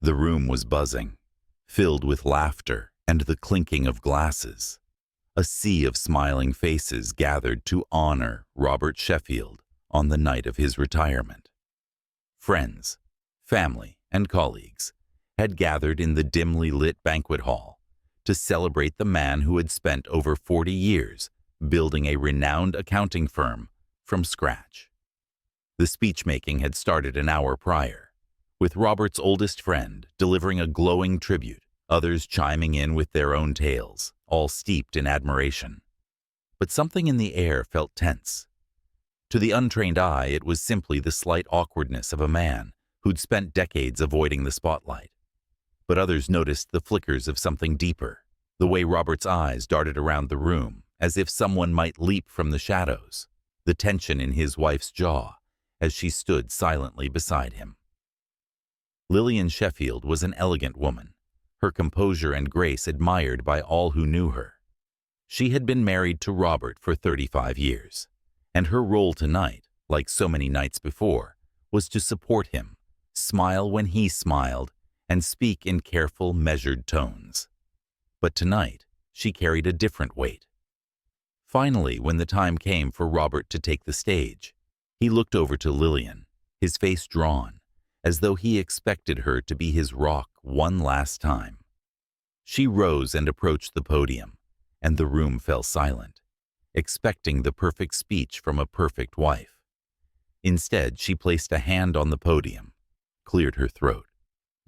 The room was buzzing, filled with laughter and the clinking of glasses. A sea of smiling faces gathered to honor Robert Sheffield on the night of his retirement. Friends, family, and colleagues had gathered in the dimly lit banquet hall to celebrate the man who had spent over 40 years building a renowned accounting firm from scratch. The speech-making had started an hour prior, with Robert's oldest friend delivering a glowing tribute, others chiming in with their own tales, all steeped in admiration. But something in the air felt tense. To the untrained eye, it was simply the slight awkwardness of a man who'd spent decades avoiding the spotlight. But others noticed the flickers of something deeper, the way Robert's eyes darted around the room, as if someone might leap from the shadows, the tension in his wife's jaw as she stood silently beside him. Lillian Sheffield was an elegant woman, her composure and grace admired by all who knew her. She had been married to Robert for 35 years, and her role tonight, like so many nights before, was to support him, smile when he smiled, and speak in careful, measured tones. But tonight, she carried a different weight. Finally, when the time came for Robert to take the stage, he looked over to Lillian, his face drawn, as though he expected her to be his rock one last time. She rose and approached the podium, and the room fell silent, expecting the perfect speech from a perfect wife. Instead, she placed a hand on the podium, cleared her throat,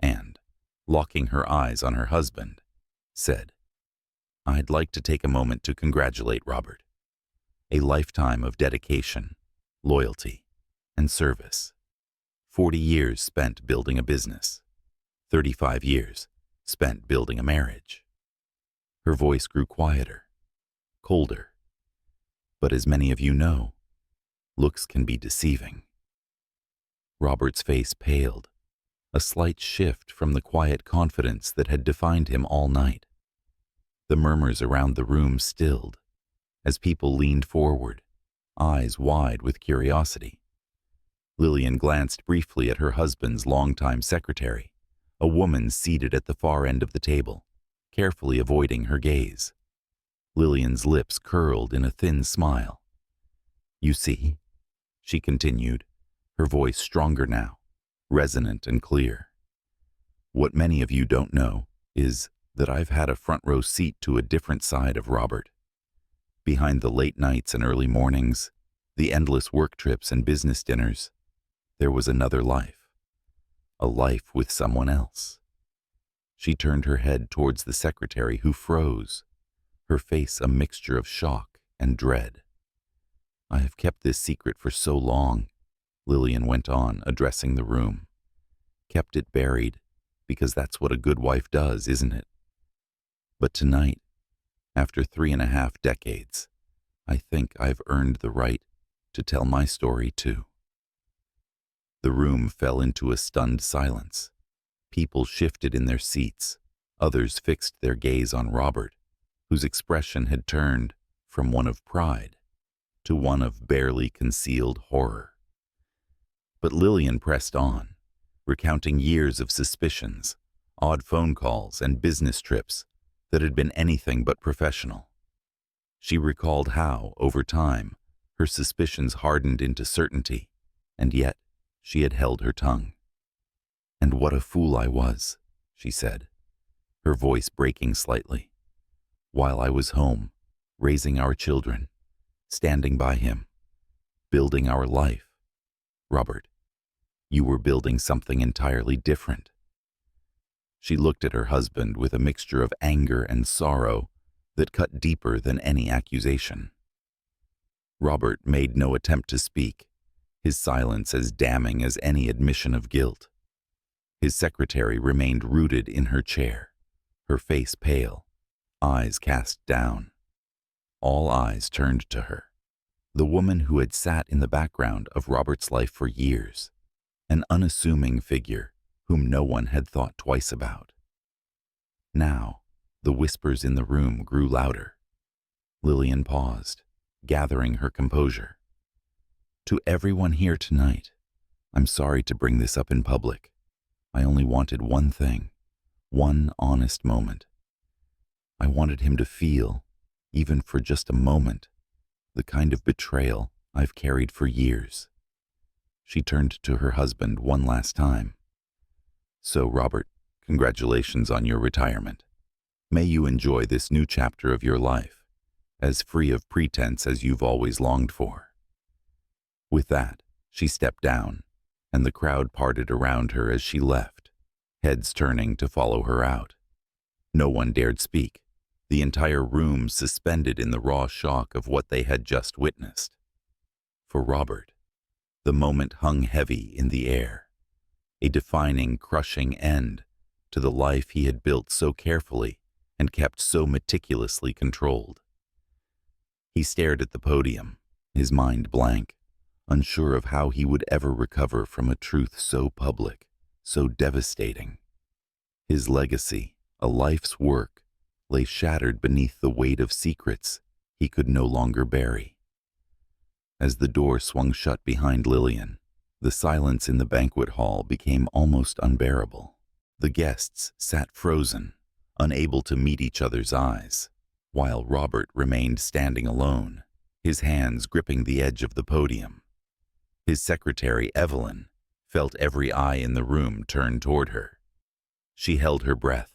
and, locking her eyes on her husband, said, "I'd like to take a moment to congratulate Robert. A lifetime of dedication, loyalty, and service. 40 years spent building a business. 35 years spent building a marriage." Her voice grew quieter, colder. But as many of you know, looks can be deceiving. Robert's face paled, a slight shift from the quiet confidence that had defined him all night. The murmurs around the room stilled as people leaned forward, eyes wide with curiosity. Lillian glanced briefly at her husband's longtime secretary, a woman seated at the far end of the table, carefully avoiding her gaze. Lillian's lips curled in a thin smile. "You see," she continued, her voice stronger now, resonant and clear. "What many of you don't know is that I've had a front row seat to a different side of Robert. Behind the late nights and early mornings, the endless work trips and business dinners, there was another life, a life with someone else." She turned her head towards the secretary, who froze, her face a mixture of shock and dread. "I have kept this secret for so long," Lillian went on, addressing the room. "Kept it buried, because that's what a good wife does, isn't it? But tonight, after 3.5 decades, I think I've earned the right to tell my story too." The room fell into a stunned silence. People shifted in their seats, others fixed their gaze on Robert, whose expression had turned from one of pride to one of barely concealed horror. But Lillian pressed on, recounting years of suspicions, odd phone calls, and business trips that had been anything but professional. She recalled how, over time, her suspicions hardened into certainty, and yet she had held her tongue. "And what a fool I was," she said, her voice breaking slightly. "While I was home, raising our children, standing by him, building our life, Robert, you were building something entirely different." She looked at her husband with a mixture of anger and sorrow that cut deeper than any accusation. Robert made no attempt to speak, his silence as damning as any admission of guilt. His secretary remained rooted in her chair, her face pale, eyes cast down. All eyes turned to her, the woman who had sat in the background of Robert's life for years, an unassuming figure whom no one had thought twice about. Now, the whispers in the room grew louder. Lillian paused, gathering her composure. "To everyone here tonight, I'm sorry to bring this up in public. I only wanted one thing, one honest moment. I wanted him to feel, even for just a moment, the kind of betrayal I've carried for years. She turned to her husband one last time. So, Robert, congratulations on your retirement. May you enjoy this new chapter of your life, as free of pretense as you've always longed for. With that, she stepped down, and the crowd parted around her as she left, heads turning to follow her out. No one dared speak, the entire room suspended in the raw shock of what they had just witnessed. For Robert, the moment hung heavy in the air, a defining, crushing end to the life he had built so carefully and kept so meticulously controlled. He stared at the podium, his mind blank, unsure of how he would ever recover from a truth so public, so devastating. His legacy, a life's work, lay shattered beneath the weight of secrets he could no longer bury. As the door swung shut behind Lillian, the silence in the banquet hall became almost unbearable. The guests sat frozen, unable to meet each other's eyes, while Robert remained standing alone, his hands gripping the edge of the podium. His secretary, Evelyn, felt every eye in the room turn toward her. She held her breath,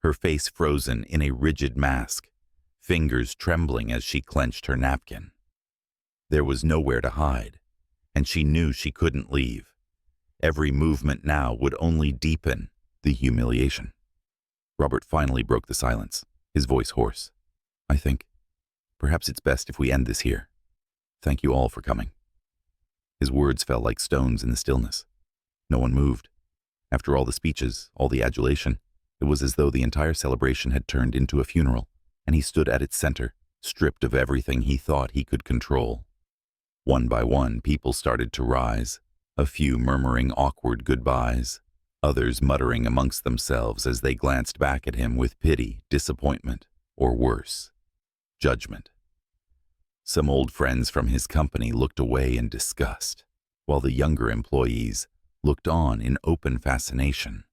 her face frozen in a rigid mask, fingers trembling as she clenched her napkin. There was nowhere to hide, and she knew she couldn't leave. Every movement now would only deepen the humiliation. Robert finally broke the silence, his voice hoarse. I think, perhaps it's best if we end this here. Thank you all for coming. His words fell like stones in the stillness. No one moved. After all the speeches, all the adulation, it was as though the entire celebration had turned into a funeral, and he stood at its center, stripped of everything he thought he could control. One by one, people started to rise, a few murmuring awkward goodbyes, others muttering amongst themselves as they glanced back at him with pity, disappointment, or worse, judgment. Some old friends from his company looked away in disgust, while the younger employees looked on in open fascination,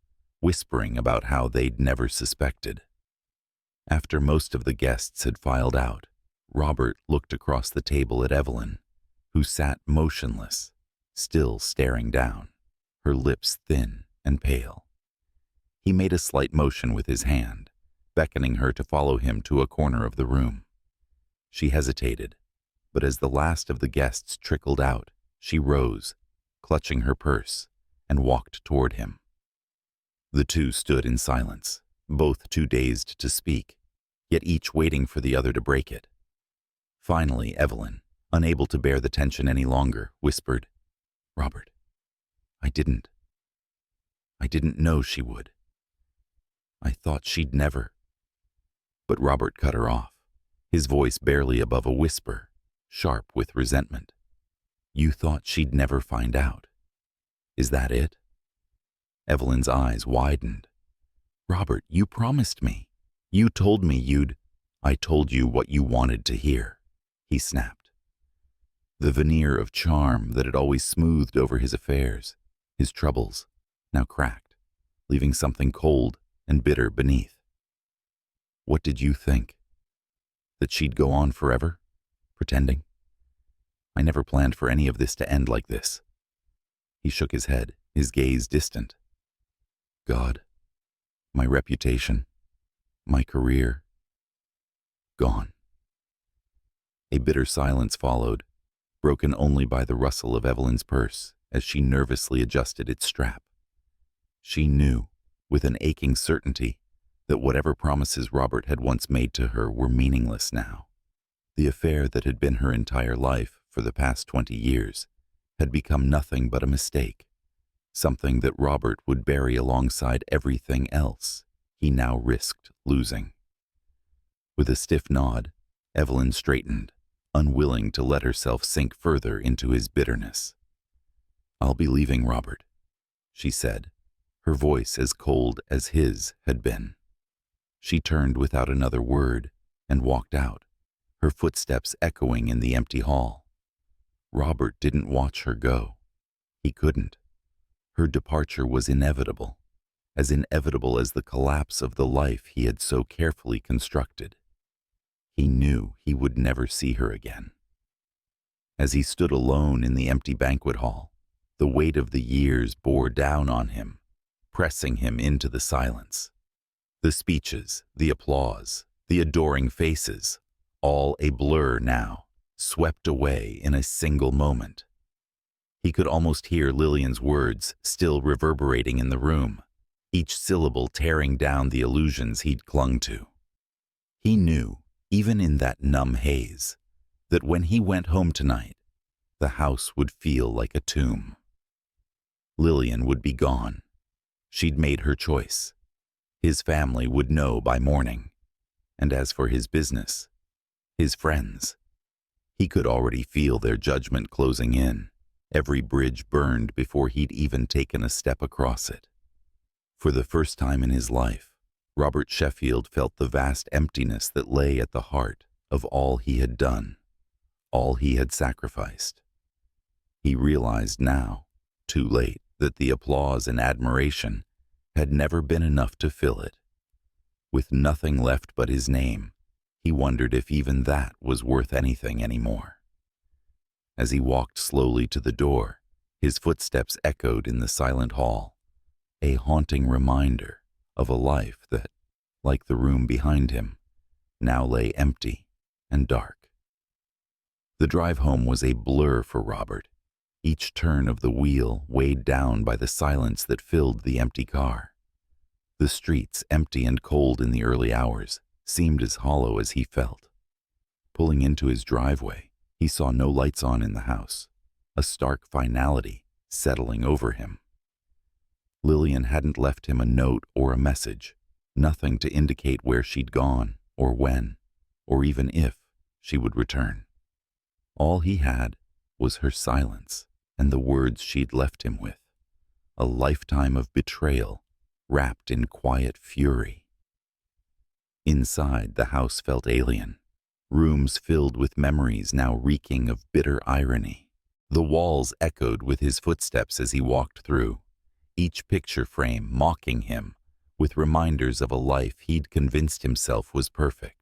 whispering about how they'd never suspected. After most of the guests had filed out, Robert looked across the table at Evelyn, who sat motionless, still staring down, her lips thin and pale. He made a slight motion with his hand, beckoning her to follow him to a corner of the room. She hesitated, but as the last of the guests trickled out, she rose, clutching her purse, and walked toward him. The two stood in silence, both too dazed to speak, yet each waiting for the other to break it. Finally, Evelyn, unable to bear the tension any longer, whispered, Robert, I didn't know she would. I thought she'd never. But Robert cut her off, his voice barely above a whisper, sharp with resentment. You thought she'd never find out. Is that it? Evelyn's eyes widened. Robert, you promised me. You told me you'd. I told you what you wanted to hear, he snapped. The veneer of charm that had always smoothed over his affairs, his troubles, now cracked, leaving something cold and bitter beneath. What did you think? That she'd go on forever, pretending? I never planned for any of this to end like this. He shook his head, his gaze distant. God, my reputation, my career, gone. A bitter silence followed, broken only by the rustle of Evelyn's purse as she nervously adjusted its strap. She knew, with an aching certainty, that whatever promises Robert had once made to her were meaningless now. The affair that had been her entire life for the past 20 years had become nothing but a mistake, something that Robert would bury alongside everything else he now risked losing. With a stiff nod, Evelyn straightened, unwilling to let herself sink further into his bitterness. I'll be leaving, Robert, she said, her voice as cold as his had been. She turned without another word and walked out, her footsteps echoing in the empty hall. Robert didn't watch her go. He couldn't. Her departure was inevitable, as inevitable as the collapse of the life he had so carefully constructed. He knew he would never see her again. As he stood alone in the empty banquet hall, the weight of the years bore down on him, pressing him into the silence. The speeches, the applause, the adoring faces, all a blur now, swept away in a single moment. He could almost hear Lillian's words still reverberating in the room, each syllable tearing down the illusions he'd clung to. He knew, even in that numb haze, that when he went home tonight, the house would feel like a tomb. Lillian would be gone. She'd made her choice. His family would know by morning. And as for his business, his friends, he could already feel their judgment closing in, every bridge burned before he'd even taken a step across it. For the first time in his life, Robert Sheffield felt the vast emptiness that lay at the heart of all he had done, all he had sacrificed. He realized now, too late, that the applause and admiration had never been enough to fill it. With nothing left but his name, he wondered if even that was worth anything anymore. As he walked slowly to the door, his footsteps echoed in the silent hall, a haunting reminder of a life that, like the room behind him, now lay empty and dark. The drive home was a blur for Robert, each turn of the wheel weighed down by the silence that filled the empty car. The streets, empty and cold in the early hours, seemed as hollow as he felt. Pulling into his driveway, he saw no lights on in the house, a stark finality settling over him. Lillian hadn't left him a note or a message, nothing to indicate where she'd gone, or when, or even if she would return. All he had was her silence and the words she'd left him with, a lifetime of betrayal wrapped in quiet fury. Inside, the house felt alien, rooms filled with memories now reeking of bitter irony. The walls echoed with his footsteps as he walked through, each picture frame mocking him with reminders of a life he'd convinced himself was perfect.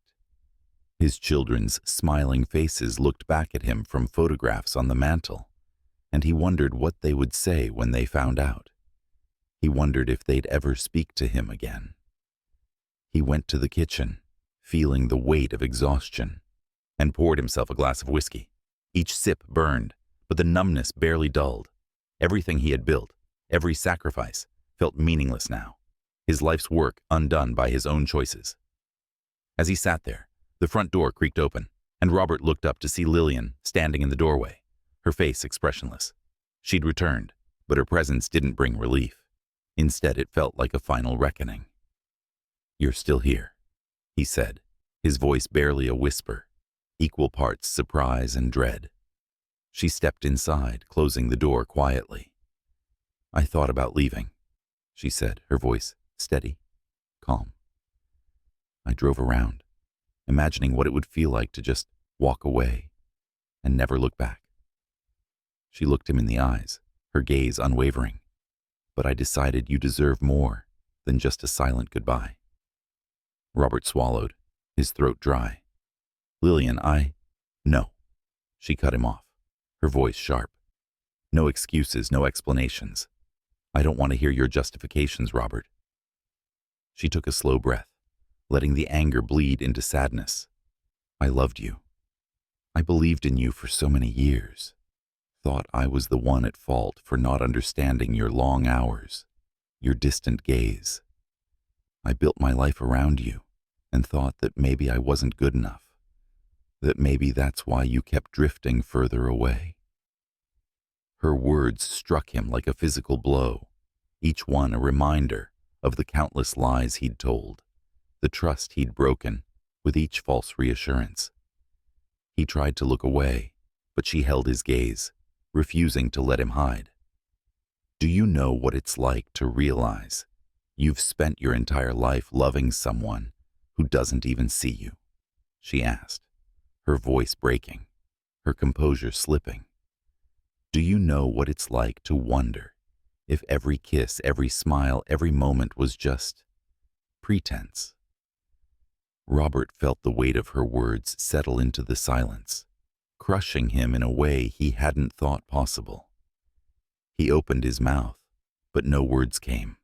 His children's smiling faces looked back at him from photographs on the mantel, and he wondered what they would say when they found out. He wondered if they'd ever speak to him again. He went to the kitchen, feeling the weight of exhaustion, and poured himself a glass of whiskey. Each sip burned, but the numbness barely dulled. Everything he had built, every sacrifice, felt meaningless now, his life's work undone by his own choices. As he sat there, the front door creaked open, and Robert looked up to see Lillian standing in the doorway, her face expressionless. She'd returned, but her presence didn't bring relief. Instead, it felt like a final reckoning. "You're still here," he said, his voice barely a whisper, equal parts surprise and dread. She stepped inside, closing the door quietly. "I thought about leaving," she said, her voice steady, calm. "I drove around, imagining what it would feel like to just walk away and never look back." She looked him in the eyes, her gaze unwavering. "But I decided you deserve more than just a silent goodbye." Robert swallowed, his throat dry. "Lillian, No." She cut him off, her voice sharp. "No excuses, no explanations. I don't want to hear your justifications, Robert." She took a slow breath, letting the anger bleed into sadness. "I loved you. I believed in you for so many years. Thought I was the one at fault for not understanding your long hours, your distant gaze. I built my life around you and thought that maybe I wasn't good enough, that maybe that's why you kept drifting further away." Her words struck him like a physical blow, each one a reminder of the countless lies he'd told, the trust he'd broken with each false reassurance. He tried to look away, but she held his gaze, refusing to let him hide. "Do you know what it's like to realize you've spent your entire life loving someone who doesn't even see you?" she asked, her voice breaking, her composure slipping. "Do you know what it's like to wonder if every kiss, every smile, every moment was just pretense? Robert felt the weight of her words settle into the silence, crushing him in a way he hadn't thought possible. He opened his mouth, but no words came.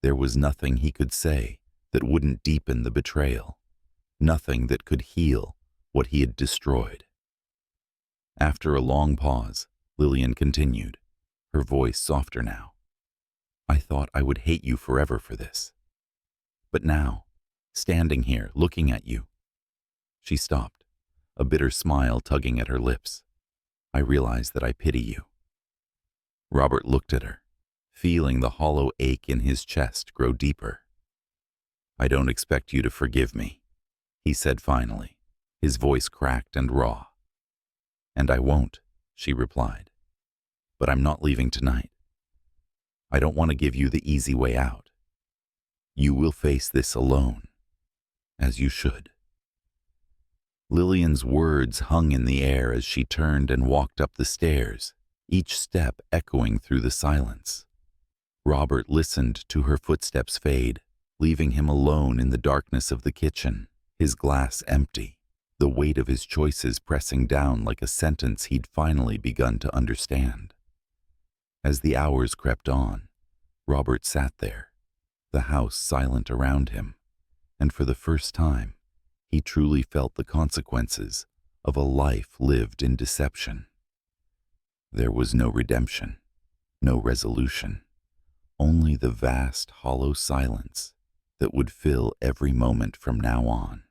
There was nothing he could say that wouldn't deepen the betrayal, nothing that could heal what he had destroyed. After a long pause, Lillian continued, her voice softer now. I thought I would hate you forever for this. But now, standing here looking at you. She stopped, a bitter smile tugging at her lips. I realize that I pity you. Robert looked at her, feeling the hollow ache in his chest grow deeper. I don't expect you to forgive me, he said finally, his voice cracked and raw. And I won't, she replied. But I'm not leaving tonight. I don't want to give you the easy way out. You will face this alone, as you should. Lillian's words hung in the air as she turned and walked up the stairs, each step echoing through the silence. Robert listened to her footsteps fade, leaving him alone in the darkness of the kitchen, his glass empty, the weight of his choices pressing down like a sentence he'd finally begun to understand. As the hours crept on, Robert sat there, the house silent around him, and for the first time, he truly felt the consequences of a life lived in deception. There was no redemption, no resolution, only the vast, hollow silence that would fill every moment from now on.